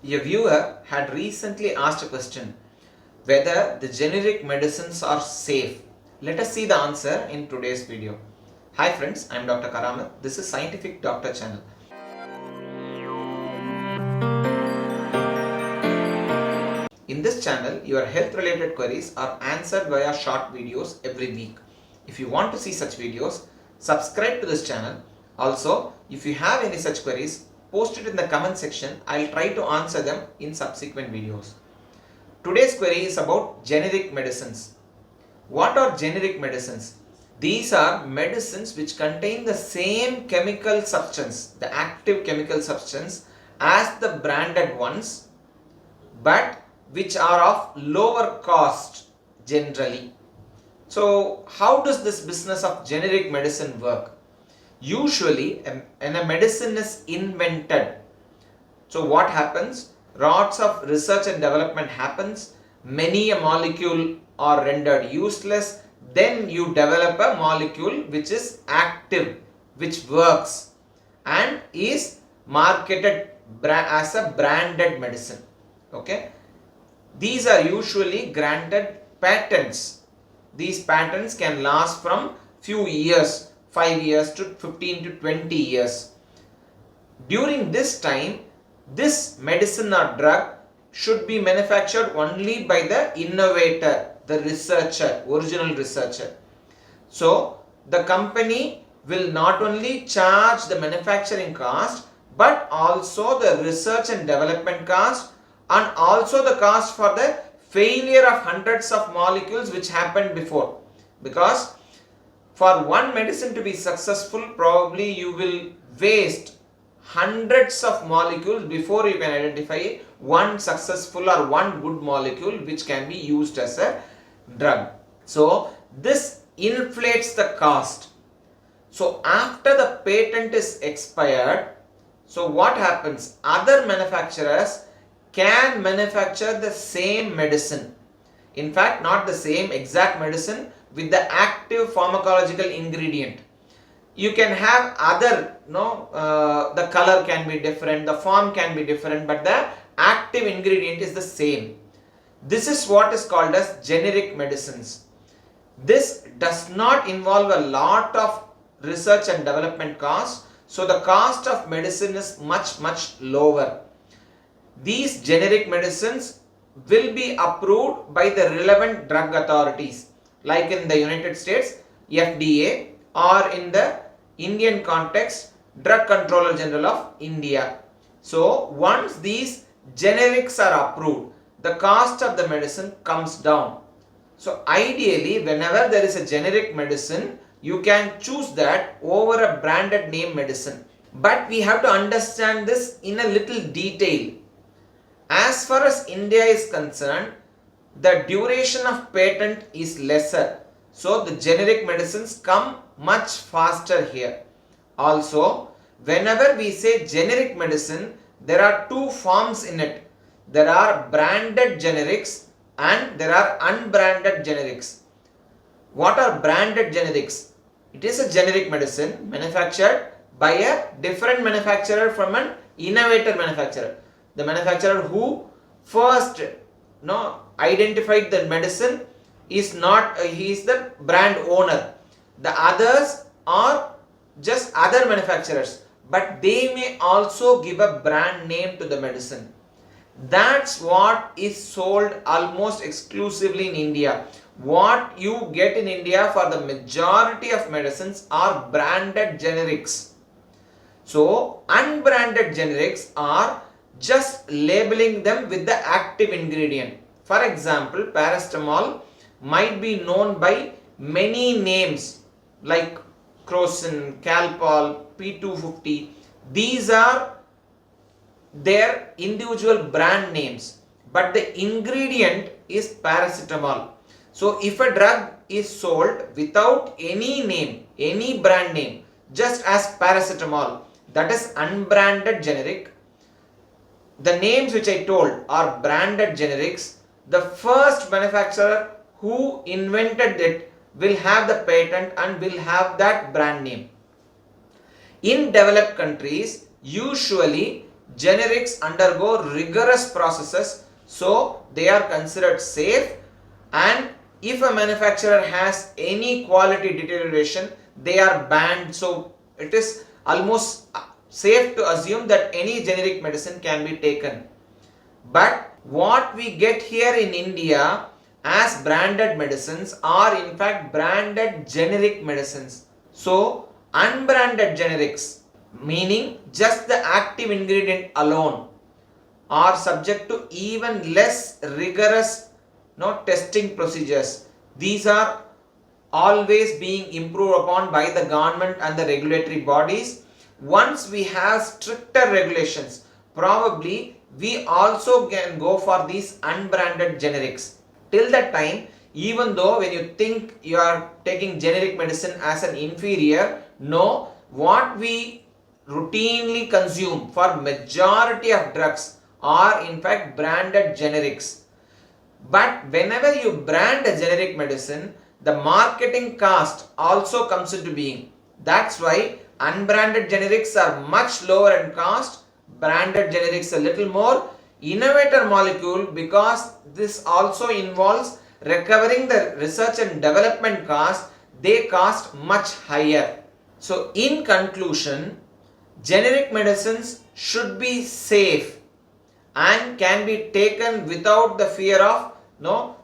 A viewer had recently asked a question whether the generic medicines are safe. Let us see the answer in today's video. Hi friends, I am Dr. Karamat. This is Scientific Doctor channel. In this channel, your health related queries are answered via short videos every week. If you want to see such videos, subscribe to this channel. Also, if you have any such queries, post it in the comment section. I'll try to answer them in subsequent videos. Today's query is about generic medicines. What are generic medicines? These are medicines which contain the same chemical substance, the active chemical substance, as the branded ones, but which are of lower cost generally. So, how does this business of generic medicine work? Usually, when a medicine is invented, so what happens? Lots of research and development happens, many a molecule are rendered useless, then you develop a molecule which is active, which works and is marketed as a branded medicine. Okay, these are usually granted patents. These patents can last from few years, 5 years to 15 to 20 years. During this time, this medicine or drug should be manufactured only by the innovator, the researcher, original researcher. So, the company will not only charge the manufacturing cost, but also the research and development cost, and also the cost for the failure of hundreds of molecules which happened before. Because for one medicine to be successful, probably you will waste hundreds of molecules before you can identify one successful or one good molecule which can be used as a drug. So this inflates the cost. So after the patent is expired, so what happens? Other manufacturers can manufacture the same medicine. In fact, not the same exact medicine with the active pharmacological ingredient. You can have other, the color can be different, the form can be different, but the active ingredient is the same. This is what is called as generic medicines. This does not involve a lot of research and development costs, so the cost of medicine is much lower. These generic medicines will be approved by the relevant drug authorities, like in the United States, FDA, or in the Indian context, Drug Controller General of India. So once these generics are approved, the cost of the medicine comes down. So ideally, whenever there is a generic medicine, you can choose that over a branded name medicine. But we have to understand this in a little detail. As far as India is concerned, the duration of patent is lesser. So the generic medicines come much faster here. Also, whenever we say generic medicine, there are two forms in it. There are branded generics and there are unbranded generics. What are branded generics? It is a generic medicine manufactured by a different manufacturer from an innovator manufacturer. The manufacturer who first identified the medicine is not, he is the brand owner. The others are just other manufacturers, but they may also give a brand name to the medicine. That's what is sold almost exclusively in India. What you get in India for the majority of medicines are branded generics. So unbranded generics are just labeling them with the active ingredient. For example, paracetamol might be known by many names like Crocin, Calpol, P250. These are their individual brand names, but the ingredient is paracetamol. So if a drug is sold without any name, any brand name, just as paracetamol, that is unbranded generic. The names which I told are branded generics. The first manufacturer who invented it will have the patent and will have that brand name. In developed countries, usually generics undergo rigorous processes, so they are considered safe, and if a manufacturer has any quality deterioration, they are banned. So it is almost safe to assume that any generic medicine can be taken. But what we get here in India as branded medicines are in fact branded generic medicines. So unbranded generics, meaning just the active ingredient alone, are subject to even less rigorous testing procedures. These are always being improved upon by the government and the regulatory bodies. Once we have stricter regulations, probably we also can go for these unbranded generics. Till that time, even though when you think you are taking generic medicine as an inferior, no, what we routinely consume for majority of drugs are in fact branded generics. But whenever you brand a generic medicine, the marketing cost also comes into being. That's why unbranded generics are much lower in cost, branded generics a little more. Innovator molecule, because this also involves recovering the research and development cost, they cost much higher. So in conclusion, generic medicines should be safe and can be taken without the fear of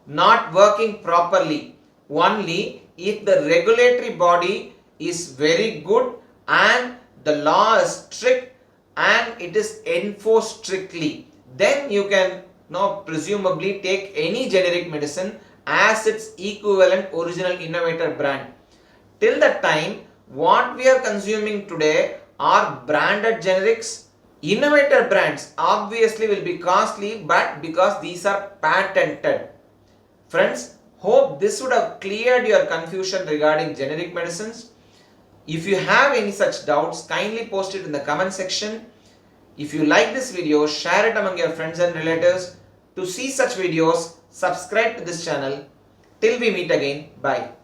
not working properly, only if the regulatory body is very good and the law is strict and it is enforced strictly. Then you can presumably take any generic medicine as its equivalent original innovator brand. Till that time, what we are consuming today are branded generics. Innovator brands obviously will be costly, but because these are patented. Friends, hope this would have cleared your confusion regarding generic medicines. If you have any such doubts, kindly post it in the comment section. If you like this video, share it among your friends and relatives. To see such videos, subscribe to this channel. Till we meet again, bye.